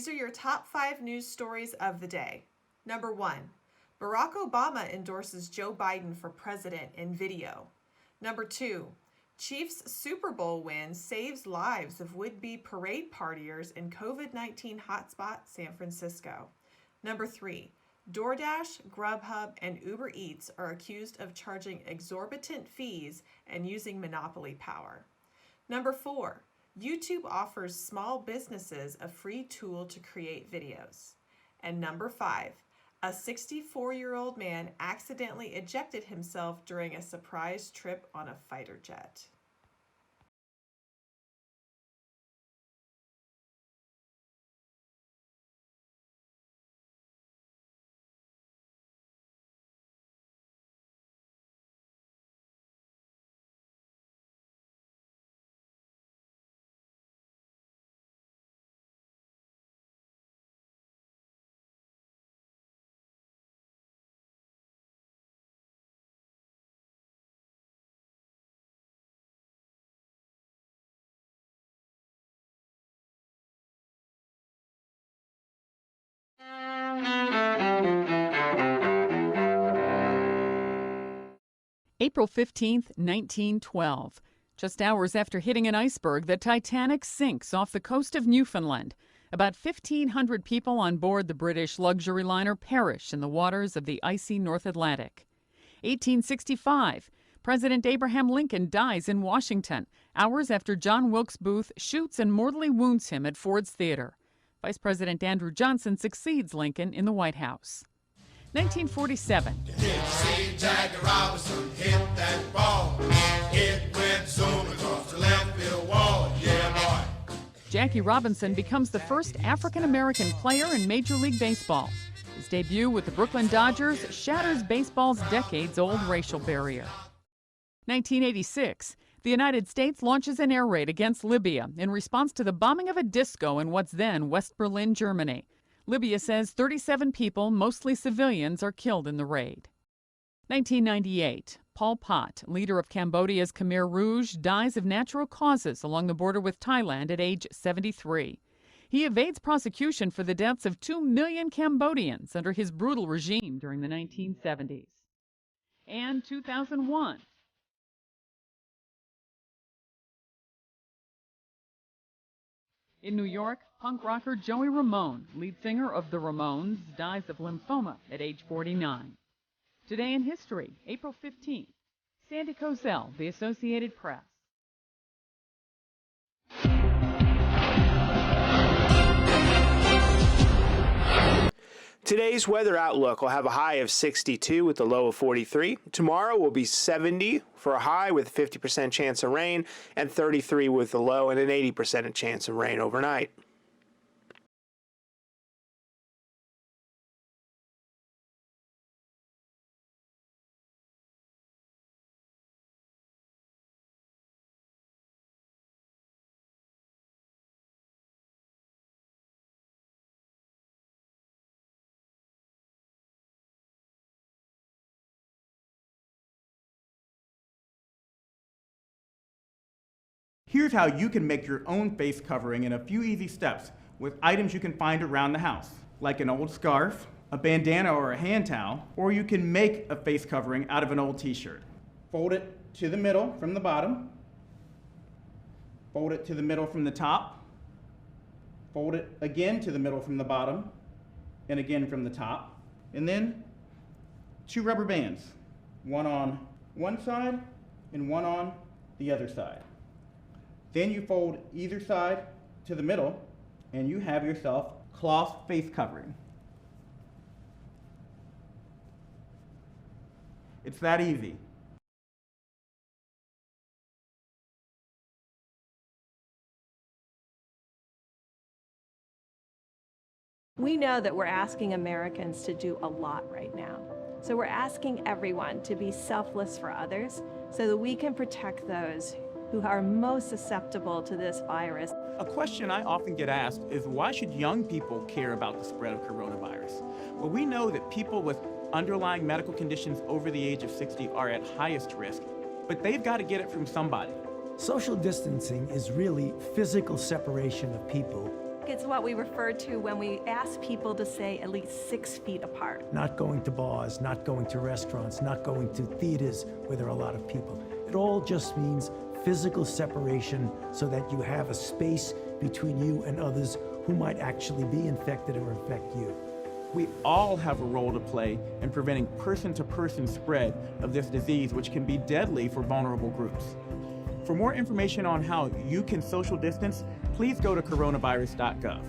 These are your top 5 news stories of the day. Number 1, Barack Obama endorses Joe Biden for president in video. Number 2, Chiefs Super Bowl win saves lives of would-be parade partiers in COVID-19 hotspot San Francisco. Number 3, DoorDash, Grubhub, and Uber Eats are accused of charging exorbitant fees and using monopoly power. Number 4, YouTube offers small businesses a free tool to create videos. And number 5, a 64-year-old man accidentally ejected himself during a surprise trip on a fighter jet. April 15th, 1912. Just hours after hitting an iceberg, the Titanic sinks off the coast of Newfoundland. About 1,500 people on board the British luxury liner perish in the waters of the icy North Atlantic. 1865. President Abraham Lincoln dies in Washington, hours after John Wilkes Booth shoots and mortally wounds him at Ford's Theater. Vice President Andrew Johnson succeeds Lincoln in the White House. 1947. Did you see Jackie Robinson hit that ball? It went zooming across the left field wall. Yeah, boy. Jackie Robinson becomes the first African-American player in Major League Baseball. His debut with the Brooklyn Dodgers shatters baseball's decades-old racial barrier. 1986. The United States launches an air raid against Libya in response to the bombing of a disco in what's then West Berlin, Germany. Libya says 37 people, mostly civilians, are killed in the raid. 1998. Pol Pot, leader of Cambodia's Khmer Rouge, dies of natural causes along the border with Thailand at age 73. He evades prosecution for the deaths of 2 million Cambodians under his brutal regime during the 1970s. And 2001. In New York, punk rocker Joey Ramone, lead singer of the Ramones, dies of lymphoma at age 49. Today in history, April 15th. Sandy Kozel, The Associated Press. Today's weather outlook will have a high of 62 with a low of 43. Tomorrow will be 70 for a high with a 50% chance of rain and 33 with a low and an 80% chance of rain overnight. Here's how you can make your own face covering in a few easy steps with items you can find around the house, like an old scarf, a bandana or a hand towel, or you can make a face covering out of an old t-shirt. Fold it to the middle from the bottom, fold it to the middle from the top, fold it again to the middle from the bottom, and again from the top, and then 2 rubber bands, one on one side and one on the other side. Then you fold either side to the middle and you have yourself cloth face covering. It's that easy. We know that we're asking Americans to do a lot right now. So we're asking everyone to be selfless for others so that we can protect those who are most susceptible to this virus. A question I often get asked is, why should young people care about the spread of coronavirus? Well, we know that people with underlying medical conditions over the age of 60 are at highest risk, but they've got to get it from somebody. Social distancing is really physical separation of people. it's what we refer to when we ask people to stay at least 6 feet apart. Not going to bars, not going to restaurants, not going to theaters where there are a lot of people. It all just means physical separation so that you have a space between you and others who might actually be infected or infect you. We all have a role to play in preventing person-to-person spread of this disease, which can be deadly for vulnerable groups. For more information on how you can social distance, please go to coronavirus.gov.